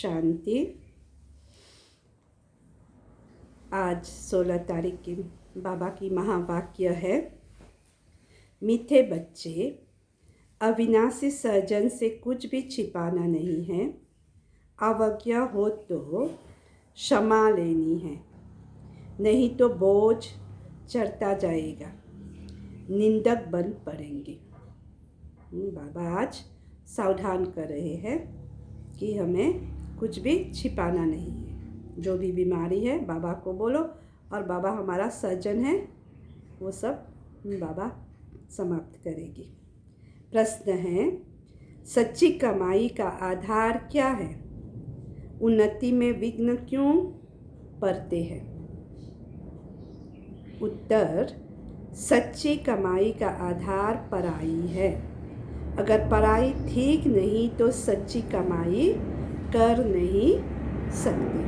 शांति। आज 16 तारीख की बाबा की महावाक्य है, मीठे बच्चे, अविनाशी सर्जन से कुछ भी छिपाना नहीं है। अवज्ञा हो तो क्षमा लेनी है, नहीं तो बोझ चढ़ता जाएगा, निंदक बन पड़ेंगे। बाबा आज सावधान कर रहे हैं कि हमें कुछ भी छिपाना नहीं है। जो भी बीमारी है बाबा को बोलो, और बाबा हमारा सर्जन है, वो सब बाबा समाप्त करेगी। प्रश्न है, सच्ची कमाई का आधार क्या है? उन्नति में विघ्न क्यों पड़ते हैं? उत्तर, सच्ची कमाई का आधार पराई है। अगर पराई ठीक नहीं तो सच्ची कमाई कर नहीं सकते।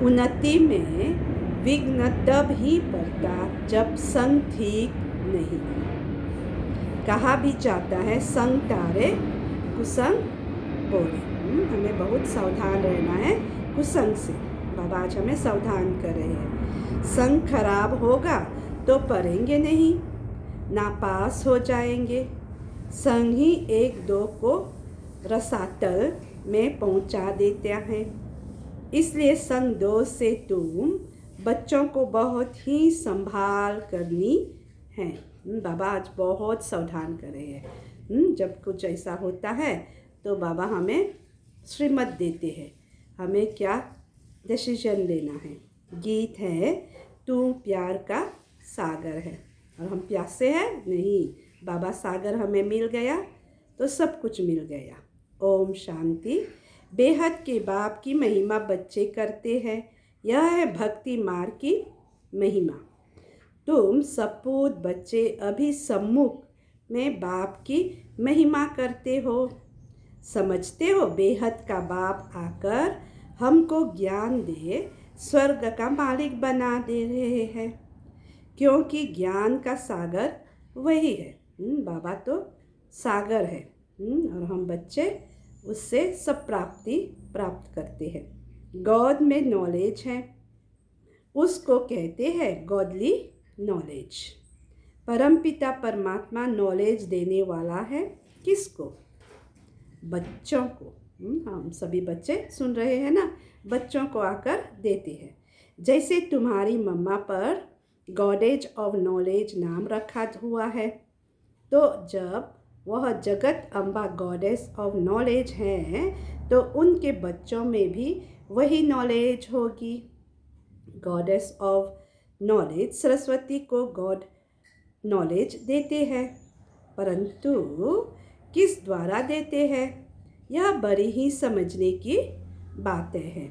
उन्नति में विघ्न तब ही पड़ता जब संग ठीक नहीं। कहा भी जाता है, संग तारे कुसंग बोले। हमें बहुत सावधान रहना है कुसंग से। बाबा आज हमें सावधान कर रहे हैं। संग खराब होगा तो पढ़ेंगे नहीं, नापास हो जाएंगे। संग ही एक दो को रसातल में पहुंचा देता है। इसलिए संग दोष से तुम बच्चों को बहुत ही संभाल करनी है। बाबा आज बहुत सावधान कर रहे हैं। जब कुछ ऐसा होता है तो बाबा हमें श्रीमत देते हैं, हमें क्या डिसीजन लेना है। गीत है, तू प्यार का सागर है, और हम प्यासे हैं नहीं। बाबा सागर हमें मिल गया तो सब कुछ मिल गया। ओम शांति। बेहद के बाप की महिमा बच्चे करते हैं। यह है भक्ति मार्ग की महिमा। तुम सपूत बच्चे अभी सम्मुख में बाप की महिमा करते हो। समझते हो बेहद का बाप आकर हमको ज्ञान दे स्वर्ग का मालिक बना दे रहे हैं, क्योंकि ज्ञान का सागर वही है। बाबा तो सागर है, और हम बच्चे उससे सब प्राप्ति प्राप्त करते हैं। गॉड में नॉलेज है, उसको कहते हैं गॉडली नॉलेज। परमपिता परमात्मा नॉलेज देने वाला है किसको? बच्चों को। हम सभी बच्चे सुन रहे हैं ना, बच्चों को आकर देते हैं। जैसे तुम्हारी मम्मा पर गॉडेज ऑफ नॉलेज नाम रखा हुआ है, तो जब वह जगत अम्बा गॉडेस ऑफ नॉलेज हैं तो उनके बच्चों में भी वही नॉलेज होगी। गॉडेस ऑफ नॉलेज सरस्वती को गॉड नॉलेज देते हैं, परंतु किस द्वारा देते हैं, यह बड़ी ही समझने की बातें हैं।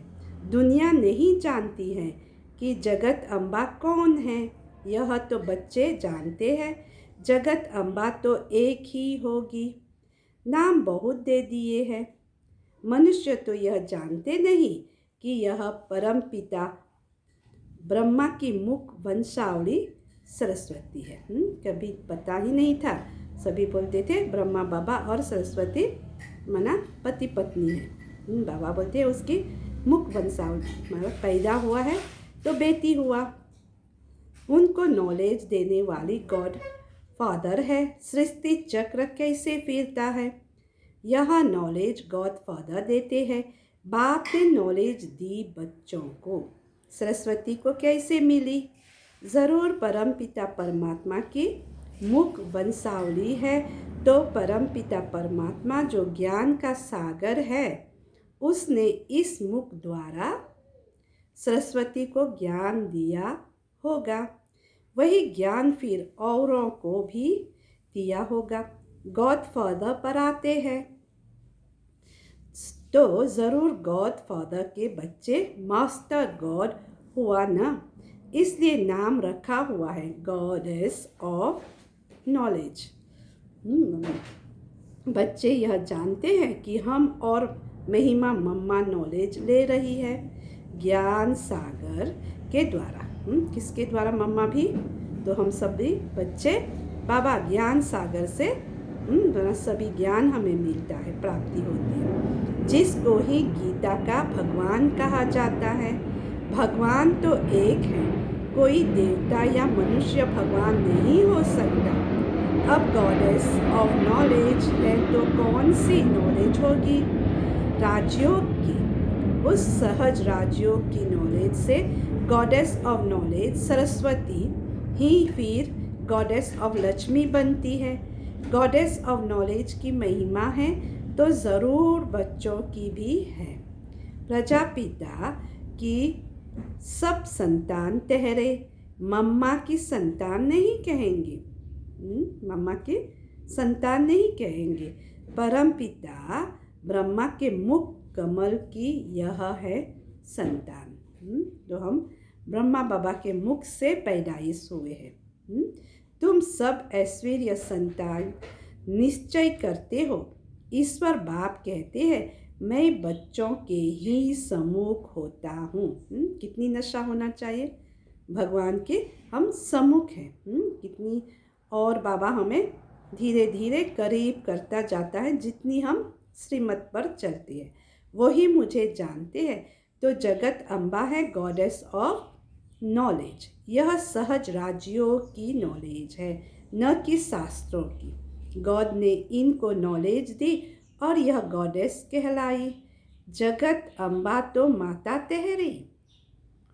दुनिया नहीं जानती है कि जगत अम्बा कौन है। यह तो बच्चे जानते हैं। जगत अम्बा तो एक ही होगी। नाम बहुत दे दिए हैं। मनुष्य तो यह जानते नहीं कि यह परम पिता ब्रह्मा की मुख वंशावली सरस्वती है। कभी पता ही नहीं था। सभी बोलते थे ब्रह्मा बाबा और सरस्वती मना पति पत्नी है। बाबा बोलते हैं उसकी मुख वंशावली, मतलब पैदा हुआ है तो बेटी हुआ। उनको नॉलेज देने वाली गॉड फादर है। सृष्टि चक्र कैसे फिरता है, यह नॉलेज गॉड फादर देते हैं। बाप ने नॉलेज दी बच्चों को। सरस्वती को कैसे मिली? ज़रूर परम पिता परमात्मा की मुख वंशावली है। तो परम पिता परमात्मा जो ज्ञान का सागर है, उसने इस मुख द्वारा सरस्वती को ज्ञान दिया होगा। वही ज्ञान फिर औरों को भी दिया होगा। गॉड फादर पर आते हैं तो ज़रूर गॉड फादर के बच्चे मास्टर गॉड हुआ ना, इसलिए नाम रखा हुआ है गॉडेस ऑफ नॉलेज। बच्चे यह जानते हैं कि हम और महिमा मम्मा नॉलेज ले रही है ज्ञान सागर के द्वारा। किसके द्वारा? मम्मा भी, तो हम सभी बच्चे बाबा ज्ञान सागर से सभी ज्ञान हमें मिलता है, प्राप्ति होती है। जिसको ही गीता का भगवान कहा जाता है। भगवान तो एक है, कोई देवता या मनुष्य भगवान नहीं हो सकता। अब गॉडेस ऑफ नॉलेज है तो कौन सी नॉलेज होगी? राजयोग की, उस सहज राजयोग की नॉलेज से गॉडेस ऑफ नॉलेज सरस्वती ही फिर गॉडेस ऑफ लक्ष्मी बनती है। गॉडेस ऑफ नॉलेज की महिमा है तो ज़रूर बच्चों की भी है। प्रजापिता की सब संतान ठहरे, मम्मा की संतान नहीं कहेंगे। मम्मा की संतान नहीं कहेंगे। परमपिता ब्रह्मा के मुख कमल की यह है संतान। तो हम ब्रह्मा बाबा के मुख से पैदाइश हुए हैं। तुम सब ऐश्वर्य संतान निश्चय करते हो। ईश्वर बाप कहते हैं मैं बच्चों के ही सम्मुख होता हूँ। कितनी नशा होना चाहिए भगवान के, हम सम्मुख हैं। कितनी, और बाबा हमें धीरे धीरे करीब करता जाता है जितनी हम श्रीमत पर चलते हैं। वही मुझे जानते हैं तो जगत अम्बा है गॉडेस ऑफ नॉलेज। यह सहज राजयोग की नॉलेज है, न कि शास्त्रों की। गॉड ने इनको नॉलेज दी और यह गॉडेस कहलाई। जगत अम्बा तो माता ठहरी।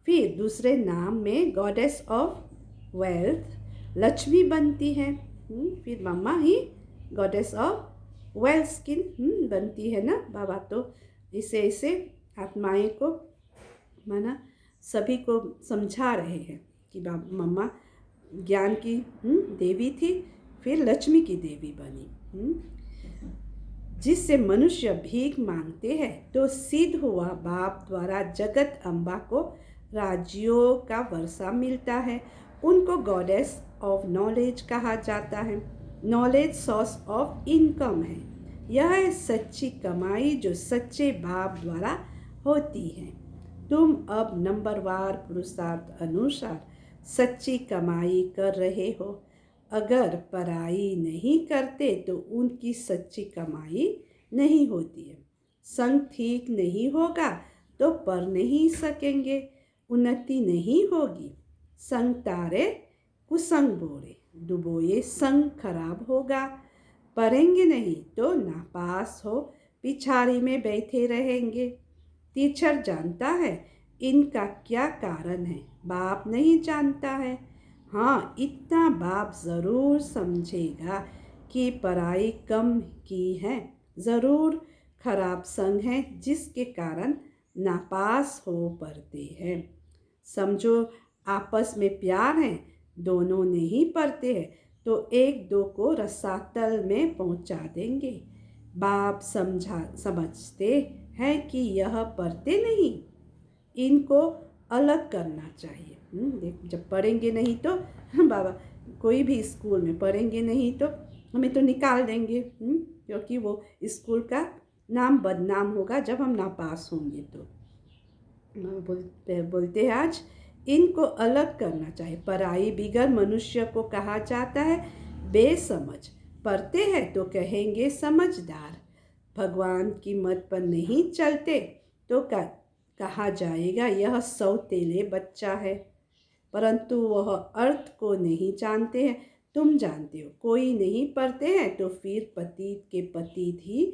फिर दूसरे नाम में गॉडेस ऑफ वेल्थ लक्ष्मी बनती है। फिर मम्मा ही गॉडेस ऑफ वेल्थ की बनती है ना बाबा। तो इसे आत्माएं को माना सभी को समझा रहे हैं कि मम्मा ज्ञान की देवी थी, फिर लक्ष्मी की देवी बनी। जिससे मनुष्य भीख मांगते हैं तो सिद्ध हुआ बाप द्वारा जगत अम्बा को राजयोग का वर्षा मिलता है। उनको गॉडेस ऑफ नॉलेज कहा जाता है। नॉलेज सोर्स ऑफ इनकम है। यह है सच्ची कमाई जो सच्चे बाप द्वारा होती है। तुम अब नंबरवार पुरुषार्थ अनुसार सच्ची कमाई कर रहे हो। अगर पराई नहीं करते तो उनकी सच्ची कमाई नहीं होती है। संग ठीक नहीं होगा तो पढ़ नहीं सकेंगे, उन्नति नहीं होगी। संग तारे कुसंग बोरे, डुबोए संग खराब होगा। पढ़ेंगे नहीं तो नापास हो पिछाड़ी में बैठे रहेंगे। टीचर जानता है इनका क्या कारण है, बाप नहीं जानता है। हाँ, इतना बाप ज़रूर समझेगा कि पढ़ाई कम की है, ज़रूर खराब संग है जिसके कारण नापास हो पड़ते हैं। समझो आपस में प्यार है, दोनों नहीं पढ़ते हैं तो एक दो को रसातल में पहुंचा देंगे। बाप समझते हैं कि यह पढ़ते नहीं, इनको अलग करना चाहिए। जब पढ़ेंगे नहीं तो बाबा कोई भी स्कूल में पढ़ेंगे नहीं तो हमें तो निकाल देंगे, क्योंकि वो स्कूल का नाम बदनाम होगा जब हम नापास होंगे। तो बोलते हैं आज इनको अलग करना चाहिए। पढ़ाई बिगर मनुष्य को कहा जाता है बेसमझ, पढ़ते हैं तो कहेंगे समझदार। भगवान की मत पर नहीं चलते तो कहा जाएगा यह सौतेले बच्चा है। परंतु वह अर्थ को नहीं जानते हैं। तुम जानते हो कोई नहीं पढ़ते हैं तो फिर पतित के पतित ही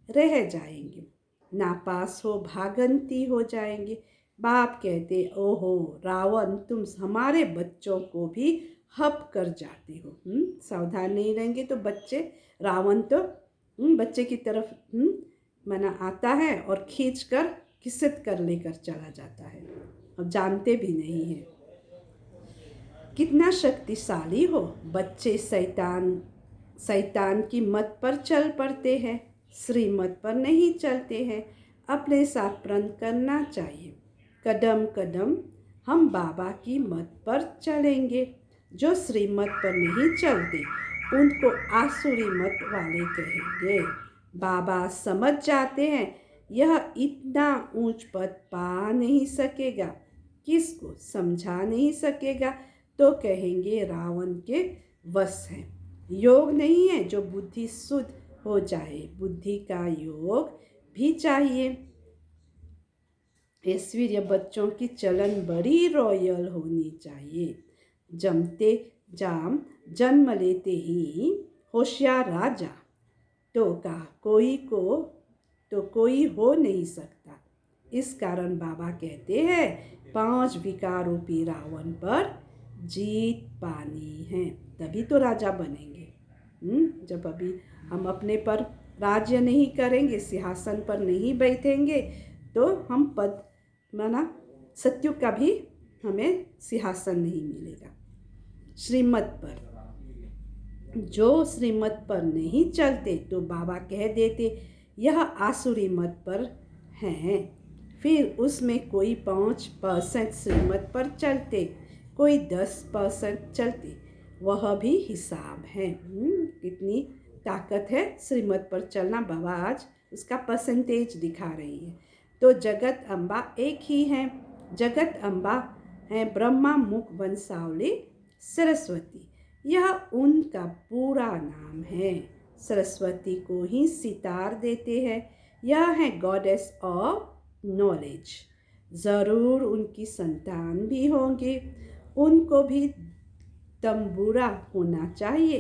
रह जाएंगे, नापास हो भागंती हो जाएंगे। बाप कहते ओहो रावण, तुम हमारे बच्चों को भी हप कर जाते हो। सावधान नहीं रहेंगे तो बच्चे, रावण तो बच्चे की तरफ मना आता है और खींच कर घिसित कर लेकर चला जाता है, अब जानते भी नहीं है कितना शक्तिशाली हो। बच्चे शैतान की मत पर चल पड़ते हैं, श्रीमत पर नहीं चलते हैं। अपने साथ प्रण करना चाहिए, कदम कदम हम बाबा की मत पर चलेंगे। जो श्रीमत पर नहीं चलते उनको आसुरी मत वाले कहेंगे। बाबा समझ जाते हैं यह इतना ऊंच पद पा नहीं सकेगा, किसको समझा नहीं सकेगा तो कहेंगे रावण के वश है। योग नहीं है जो बुद्धि शुद्ध हो जाए, बुद्धि का योग भी चाहिए। ऐश्वर्य बच्चों की चलन बड़ी रॉयल होनी चाहिए। जन्म लेते ही होशियार राजा तो कोई हो नहीं सकता। इस कारण बाबा कहते हैं 5 विकार रूपी रावण पर जीत पानी है, तभी तो राजा बनेंगे। जब अभी हम अपने पर राज्य नहीं करेंगे, सिंहासन पर नहीं बैठेंगे, तो हम पद माना सत्युग का भी हमें सिंहासन नहीं मिलेगा। श्रीमत पर, जो श्रीमत पर नहीं चलते तो बाबा कह देते यह आसुरी मत पर हैं। फिर उसमें कोई 5% श्रीमत पर चलते, कोई 10% चलते, वह भी हिसाब है। कितनी ताकत है श्रीमत पर चलना। बाबा आज उसका परसेंटेज दिखा रही है। तो जगत अम्बा एक ही है। जगत अम्बा है ब्रह्मा मुख वंशावली सरस्वती, यह उनका पूरा नाम है। सरस्वती को ही सितार देते हैं। यह है गॉडेस ऑफ नॉलेज। ज़रूर उनकी संतान भी होंगे, उनको भी तंबूरा होना चाहिए।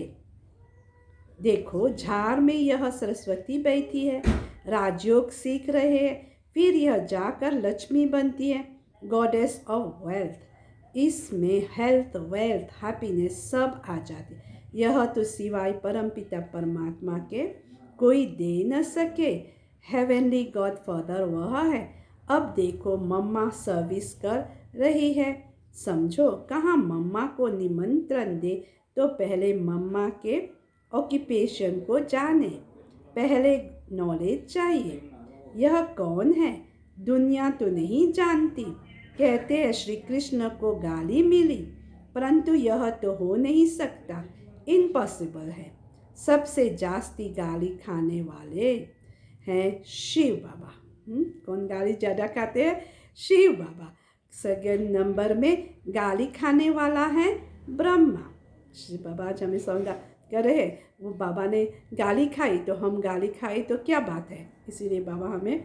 देखो झाड़ में यह सरस्वती बैठी है, राजयोग सीख रहे हैं, फिर यह जाकर लक्ष्मी बनती है, गॉडेस ऑफ वेल्थ। इसमें हेल्थ, वेल्थ, हैप्पीनेस सब आ जाती है। यह तो सिवाय परमपिता परमात्मा के कोई दे न सके। हेवनली गॉड फादर वह है। अब देखो मम्मा सर्विस कर रही है। समझो, कहाँ मम्मा को निमंत्रण दे तो पहले मम्मा के ऑक्यूपेशन को जाने, पहले नॉलेज चाहिए। यह कौन है? दुनिया तो नहीं जानती। कहते हैं श्री कृष्ण को गाली मिली, परंतु यह तो हो नहीं सकता, इम्पॉसिबल है। सबसे जास्ती गाली खाने वाले हैं शिव बाबा। कौन गाली ज़्यादा खाते हैं? शिव बाबा। सेकंड नंबर में गाली खाने वाला है ब्रह्मा। शिव बाबा आज हमें समझा कर रहे, वो बाबा ने गाली खाई तो हम गाली खाई तो क्या बात है। इसीलिए बाबा हमें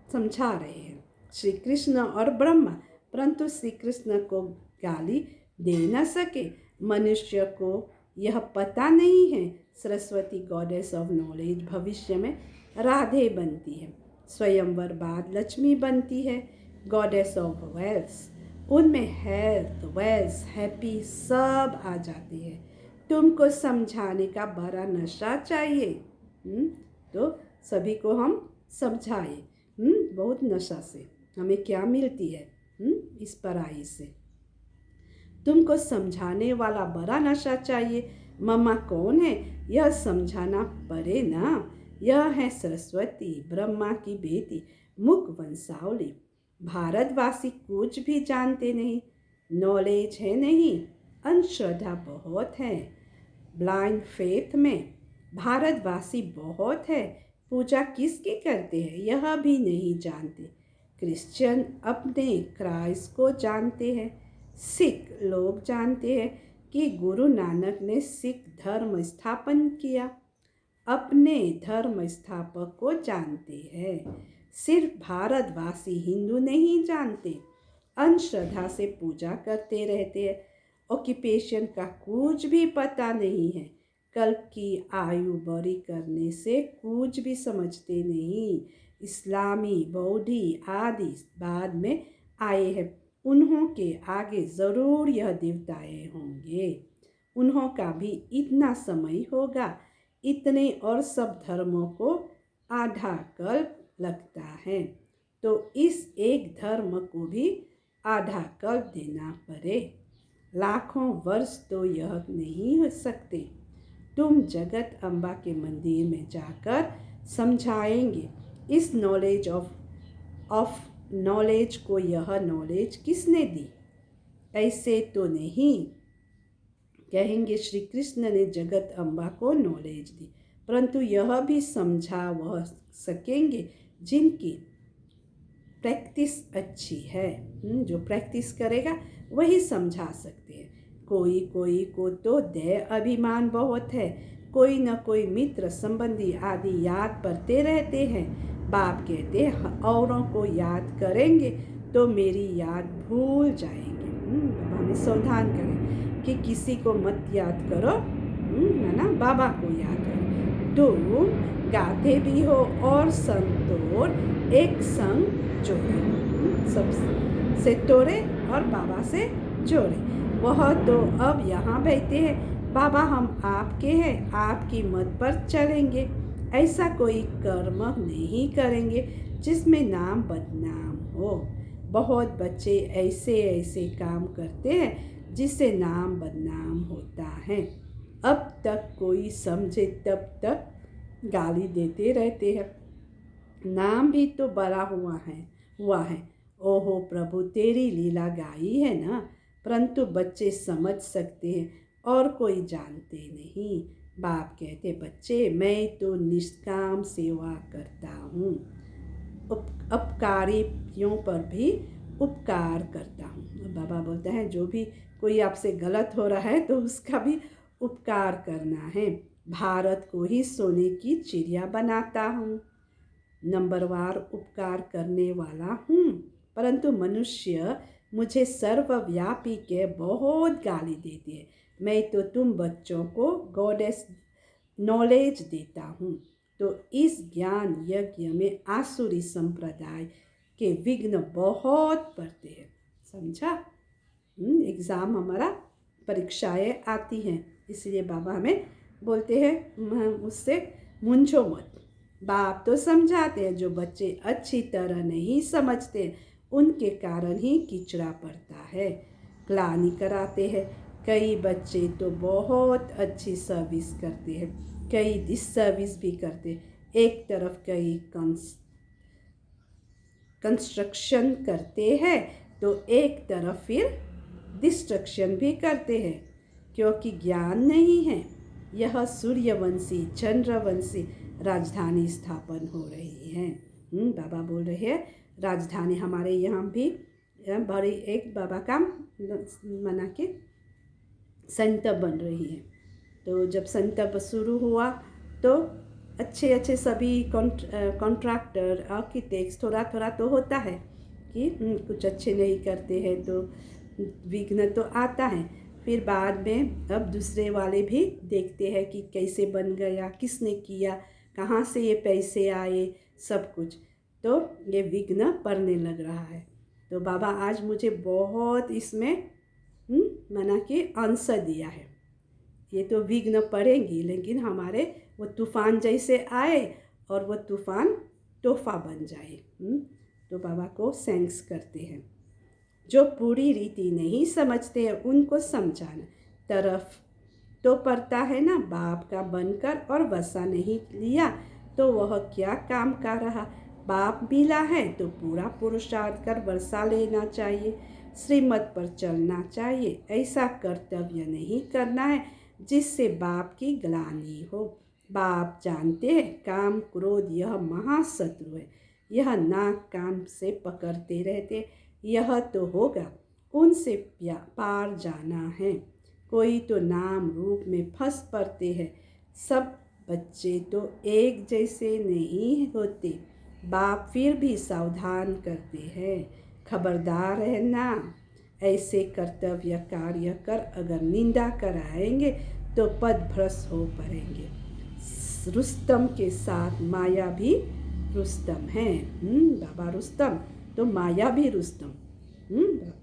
समझा रहे हैं श्री कृष्ण और ब्रह्मा। परंतु श्री कृष्ण को गाली दे न सके। मनुष्य को यह पता नहीं है सरस्वती गॉडेस ऑफ नॉलेज भविष्य में राधे बनती है, स्वयंवर बाद लक्ष्मी बनती है, गॉडेस ऑफ वेल्थ। उनमें हेल्थ, वेल्थ, हैप्पी सब आ जाती है। तुमको समझाने का बड़ा नशा चाहिए। तो सभी को हम समझाए बहुत नशा से हमें क्या मिलती है इस पढ़ाई से। तुमको समझाने वाला बड़ा नशा चाहिए। मम्मा कौन है यह समझाना पड़े ना। यह है सरस्वती, ब्रह्मा की बेटी, मुख वंशावली। भारतवासी कुछ भी जानते नहीं, नॉलेज है नहीं, अंधश्रद्धा बहुत है। ब्लाइंड फेथ में भारतवासी बहुत है। पूजा किसकी करते हैं यह भी नहीं जानते। क्रिश्चियन अपने क्राइस्ट को जानते हैं। सिख लोग जानते हैं कि गुरु नानक ने सिख धर्म स्थापन किया। अपने धर्म स्थापक को जानते हैं। सिर्फ भारतवासी हिंदू नहीं जानते, अंधश्रद्धा से पूजा करते रहते हैं। ऑक्यूपेशन का कुछ भी पता नहीं है। कल्प की आयु बड़ी करने से कुछ भी समझते नहीं। इस्लामी, बौद्धि आदि बाद में आए हैं। उन्हों के आगे ज़रूर यह देवताएं होंगे। उन्हों का भी इतना समय होगा। इतने और सब धर्मों को आधा कल्प लगता है, तो इस एक धर्म को भी आधा कल्प देना पड़े। लाखों वर्ष तो यह नहीं हो सकते। तुम जगत अम्बा के मंदिर में जाकर समझाएंगे इस नॉलेज ऑफ नॉलेज को। यह नॉलेज किसने दी? ऐसे तो नहीं कहेंगे श्री कृष्ण ने जगत अम्बा को नॉलेज दी, परंतु यह भी समझा वह सकेंगे जिनकी प्रैक्टिस अच्छी है। जो प्रैक्टिस करेगा वही समझा सकते हैं। कोई को तो दया अभिमान बहुत है, कोई न कोई मित्र संबंधी आदि याद करते रहते हैं। बाप कहते हैं औरों को याद करेंगे तो मेरी याद भूल जाएंगे। बाबा हमें सावधान करें कि किसी को मत याद करो, है ना, बाबा को याद करो। तुम गाते भी हो और संग तोड़ एक संग जोड़े, सब से तोड़े और बाबा से जोड़े। वह तो अब यहाँ बैठे हैं, बाबा हम आपके हैं, आपकी मत पर चलेंगे। ऐसा कोई कर्म नहीं करेंगे जिसमें नाम बदनाम हो। बहुत बच्चे ऐसे ऐसे काम करते हैं जिससे नाम बदनाम होता है। अब तक कोई समझे तब तक गाली देते रहते हैं। नाम भी तो बड़ा हुआ है। ओहो प्रभु तेरी लीला गाई है ना, परंतु बच्चे समझ सकते हैं और कोई जानते नहीं। बाप कहते बच्चे मैं तो निष्काम सेवा करता हूँ, अपकारियों पर भी उपकार करता हूँ। बाबा बोलते हैं जो भी कोई आपसे गलत हो रहा है तो उसका भी उपकार करना है। भारत को ही सोने की चिड़िया बनाता हूँ, नंबरवार उपकार करने वाला हूँ, परंतु मनुष्य मुझे सर्वव्यापी के बहुत गाली देते हैं। मैं तो तुम बच्चों को गॉडेस नॉलेज देता हूँ। तो इस ज्ञान यज्ञ में आसुरी संप्रदाय के विघ्न बहुत पड़ते हैं। समझा? एग्ज़ाम हमारा परीक्षाएं आती हैं, इसलिए बाबा हमें बोलते हैं उससे मूंझो मत। बाप तो समझाते हैं, जो बच्चे अच्छी तरह नहीं समझते उनके कारण ही किचड़ा पड़ता है, ग्लानि कराते हैं। कई बच्चे तो बहुत अच्छी सर्विस करते हैं, कई डिसर्विस भी करते हैं। एक तरफ कई कंस्ट्रक्शन करते हैं तो एक तरफ फिर डिस्ट्रक्शन भी करते हैं, क्योंकि ज्ञान नहीं है। यह सूर्यवंशी चंद्रवंशी राजधानी स्थापन हो रही है। बाबा बोल रहे हैं राजधानी हमारे यहाँ भी बड़ी एक बाबा का मना के संतप बन रही है। तो जब संतप शुरू हुआ तो अच्छे अच्छे सभी कॉन्ट्रैक्टर आर्किटेक्ट्स थोड़ा थोड़ा तो होता है कि कुछ अच्छे नहीं करते हैं तो विघ्न तो आता है। फिर बाद में अब दूसरे वाले भी देखते हैं कि कैसे बन गया, किसने किया, कहाँ से ये पैसे आए, सब कुछ। तो ये विघ्न पड़ने लग रहा है। तो बाबा आज मुझे बहुत इसमें मना के आंसर दिया है। ये तो विघ्न पड़ेंगी, लेकिन हमारे वो तूफ़ान जैसे आए और वो तूफ़ान तोहफा बन जाए। तो बाबा को थैंक्स करते हैं। जो पूरी रीति नहीं समझते हैं उनको समझाना। तरफ तो पड़ता है ना, बाप का बनकर और वसा नहीं लिया तो वह क्या काम का रहा। बाप मिला है तो पूरा पुरुषार्थ कर वर्षा लेना चाहिए, श्रीमत पर चलना चाहिए। ऐसा कर्तव्य नहीं करना है जिससे बाप की ग्लानि हो। बाप जानते हैं काम क्रोध यह महाशत्रु है, यह नाक कान से पकड़ते रहते, यह तो होगा उनसे पार जाना है। कोई तो नाम रूप में फंस पड़ते हैं। सब बच्चे तो एक जैसे नहीं होते। बाप फिर भी सावधान करते हैं, खबरदार रहना। ऐसे कर्तव्य कार्य कर अगर निंदा कराएंगे तो पद भ्रष्ट हो पड़ेंगे। रुस्तम के साथ माया भी रुस्तम है। बाबा रुस्तम तो माया भी रुस्तम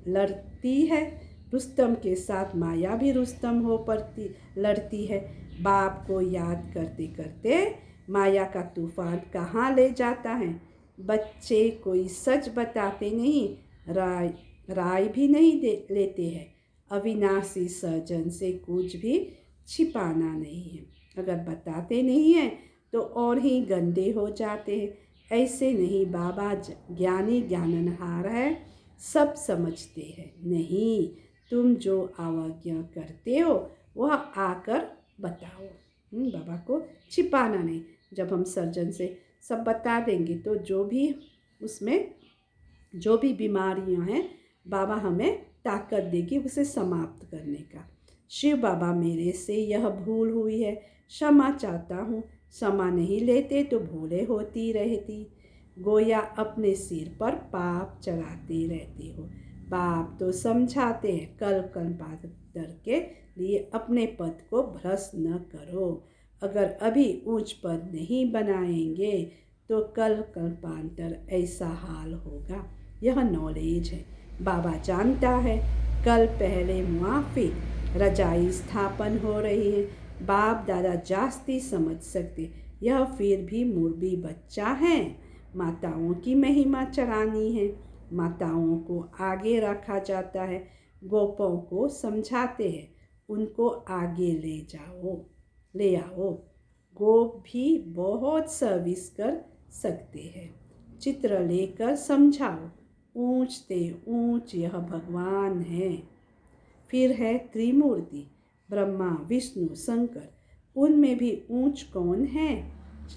लड़ती है। रुस्तम के साथ माया भी रुस्तम हो पड़ती लड़ती है। बाप को याद करते करते माया का तूफान कहाँ ले जाता है। बच्चे कोई सच बताते नहीं, राय भी नहीं लेते हैं। अविनाशी सर्जन से कुछ भी छिपाना नहीं है। अगर बताते नहीं हैं तो और ही गंदे हो जाते हैं। ऐसे नहीं, बाबा ज्ञानी ज्ञानहार है, सब समझते हैं। नहीं, तुम जो अवज्ञा करते हो वह आकर बताओ। बाबा को छिपाना नहीं। जब हम सर्जन से सब बता देंगे तो जो भी उसमें जो भी बीमारियां हैं बाबा हमें ताकत देगी उसे समाप्त करने का। शिव बाबा मेरे से यह भूल हुई है, क्षमा चाहता हूँ। क्षमा नहीं लेते तो भूले होती रहती। गोया अपने सिर पर पाप चढ़ाते रहते हो। बाप तो समझाते हैं, कल कल्पांतर के लिए अपने पद को भ्रष्ट न करो। अगर अभी ऊंच पद नहीं बनाएंगे तो कल कल्पांतर ऐसा हाल होगा। यह नॉलेज है, बाबा जानता है। कल पहले मुआफी रजाई स्थापन हो रही है। बाप दादा जास्ती समझ सकते, यह फिर भी मुर्बी बच्चा है। माताओं की महिमा चढ़ानी है, माताओं को आगे रखा जाता है। गोपों को समझाते हैं, उनको आगे ले आओ। गोप भी बहुत सर्विस कर सकते हैं। चित्र लेकर समझाओ, ऊंचते ऊंच यह भगवान है। फिर है त्रिमूर्ति, ब्रह्मा विष्णु शंकर। उनमें भी ऊंच कौन है,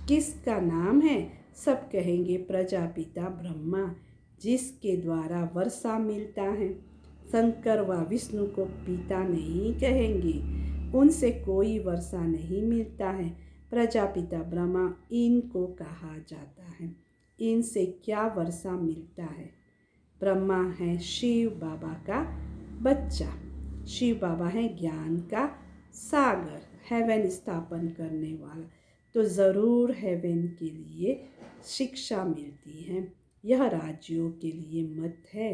किसका नाम है? सब कहेंगे प्रजापिता ब्रह्मा, जिसके द्वारा वर्षा मिलता है। शंकर व विष्णु को पिता नहीं कहेंगे, उनसे कोई वर्षा नहीं मिलता है। प्रजापिता ब्रह्मा इनको कहा जाता है। इनसे क्या वर्षा मिलता है? ब्रह्मा है शिव बाबा का बच्चा। शिव बाबा है ज्ञान का सागर, हेवन स्थापन करने वाला। तो ज़रूर हेवन के लिए शिक्षा मिलती है। यह राजयोग के लिए मत है।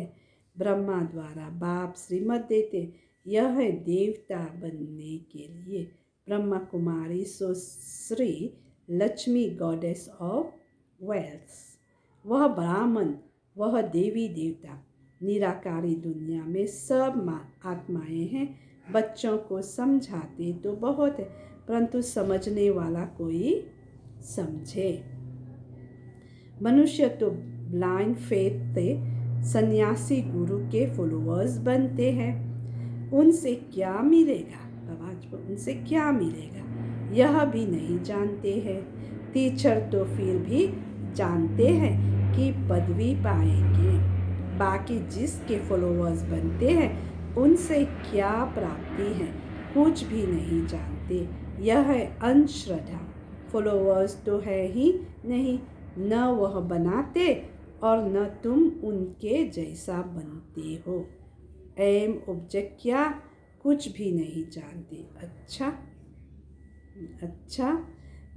ब्रह्मा द्वारा बाप श्रीमत देते, यह है देवता बनने के लिए। ब्रह्मा कुमारी सो Shri Lakshmi goddess of wealth. वह ब्राह्मण, वह देवी देवता। निराकारी दुनिया में सब आत्माएं हैं। बच्चों को समझाते तो बहुत है, परंतु समझने वाला कोई समझे। मनुष्य तो ब्लाइंड फेथ से सन्यासी गुरु के फॉलोअर्स बनते हैं। उनसे क्या मिलेगा बाबा, उनसे क्या मिलेगा यह भी नहीं जानते हैं। टीचर तो फिर भी जानते हैं कि पदवी पाएंगे। बाकी जिसके फॉलोअर्स बनते हैं उनसे क्या प्राप्ति है, कुछ भी नहीं जानते। यह है अंधश्रद्धा। फॉलोअर्स तो है ही नहीं, न वह बनाते और न तुम उनके जैसा बनते हो। एम ऑब्जेक्ट क्या, कुछ भी नहीं जानते। अच्छा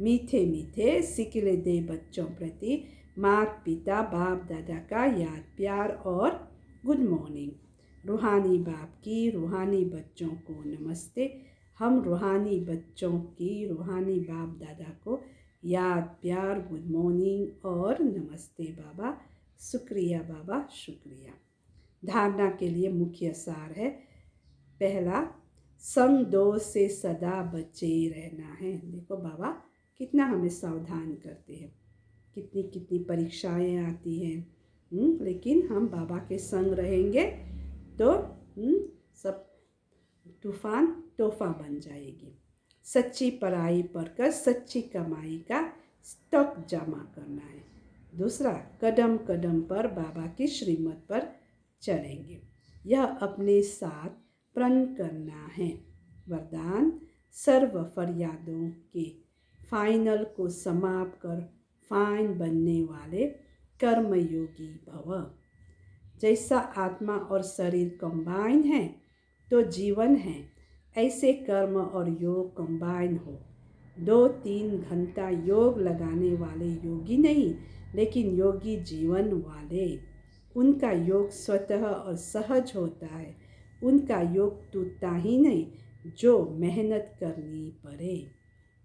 मीठे मीठे सिकले दे बच्चों प्रति माता पिता बाप दादा का याद प्यार और गुड मॉर्निंग। रूहानी बाप की रूहानी बच्चों को नमस्ते। हम रूहानी बच्चों की रूहानी बाप दादा को याद प्यार गुड मॉर्निंग और नमस्ते बाबा। शुक्रिया बाबा, शुक्रिया। धारणा के लिए मुख्य सार है, पहला, संग दोष से सदा बचे रहना है। देखो बाबा कितना हमें सावधान करते हैं, कितनी परीक्षाएं आती हैं, लेकिन हम बाबा के संग रहेंगे तो सब तूफान तोहफा बन जाएगी। सच्ची पढ़ाई पढ़कर सच्ची कमाई का स्टॉक जमा करना है। दूसरा, कदम कदम पर बाबा की श्रीमत पर चलेंगे, यह अपने साथ प्रण करना है। वरदान, सर्व फरियादों के फाइनल को समाप्त कर फाइन बनने वाले कर्मयोगी भव। जैसा आत्मा और शरीर कंबाइन है तो जीवन है, ऐसे कर्म और योग कंबाइन हो। 2-3 घंटा योग लगाने वाले योगी नहीं, लेकिन योगी जीवन वाले। उनका योग स्वतः और सहज होता है। उनका योग टूटता ही नहीं, जो मेहनत करनी पड़े।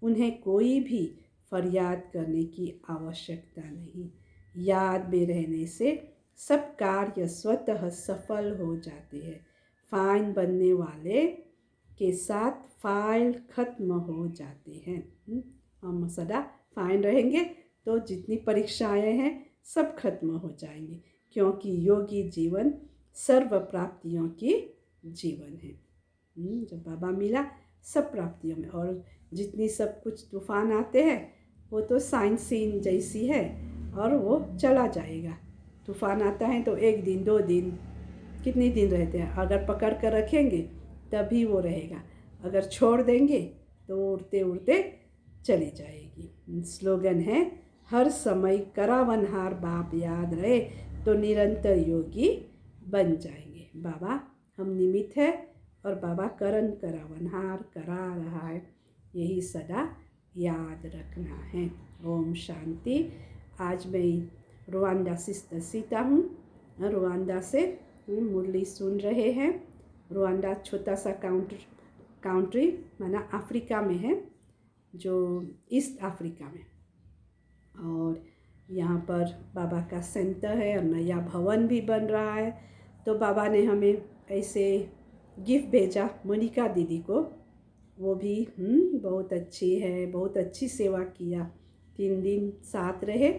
उन्हें कोई भी फरियाद करने की आवश्यकता नहीं। याद में रहने से सब कार्य स्वतः सफल हो जाते हैं। फाइन बनने वाले के साथ फाइल खत्म हो जाते हैं। हम सदा फाइन रहेंगे तो जितनी परीक्षाएं हैं सब खत्म हो जाएंगी, क्योंकि योगी जीवन सर्व प्राप्तियों की जीवन है। जब बाबा मिला सब प्राप्तियों में, और जितनी सब कुछ तूफान आते हैं वो तो साइन सीन जैसी है और वो चला जाएगा। तूफान आता है तो 1 दिन 2 दिन कितने दिन रहते हैं, अगर पकड़ कर रखेंगे तभी वो रहेगा। अगर छोड़ देंगे तो उड़ते उड़ते चली जाएगी। स्लोगन है, हर समय करावनहार बाप याद रहे तो निरंतर योगी बन जाएंगे। बाबा हम निमित्त है और बाबा करन करावनहार करा रहा है, यही सदा याद रखना है। ओम शांति। आज मैं रुवांडा सिस्टर सीता हूँ, रुवांडा से मुरली सुन रहे हैं। रुवांडा छोटा सा काउंट्री माना अफ्रीका में है, जो ईस्ट अफ्रीका में, और यहाँ पर बाबा का सेंटर है और नया भवन भी बन रहा है। तो बाबा ने हमें ऐसे गिफ्ट भेजा मोनिका दीदी को, वो भी बहुत अच्छी है, बहुत अच्छी सेवा किया, 3 दिन साथ रहे।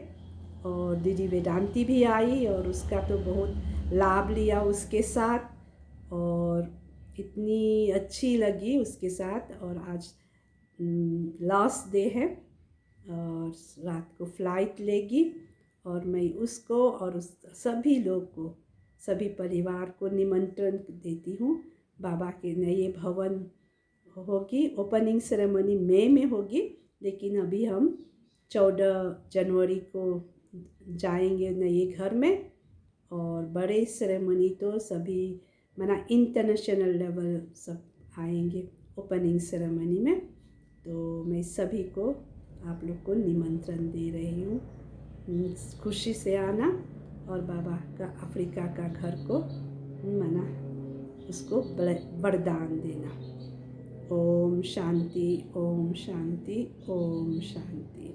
और दीदी वेदांती भी आई और उसका तो बहुत लाभ लिया उसके साथ, और इतनी अच्छी लगी उसके साथ। और आज लास्ट डे है और रात को फ्लाइट लेगी, और मैं उसको और उस सभी लोग को, सभी परिवार को निमंत्रण देती हूँ। बाबा के नए भवन होगी, ओपनिंग सेरेमनी मई में होगी, लेकिन अभी हम 14 जनवरी को जाएंगे नए घर में। और बड़े सेरेमनी तो सभी माना इंटरनेशनल लेवल सब आएंगे ओपनिंग सेरेमनी में। तो मैं सभी को, आप लोग को निमंत्रण दे रही हूँ, खुशी से आना और बाबा का अफ्रीका का घर को माना उसको वरदान देना। ओम शांति, ओम शांति, ओम शांति।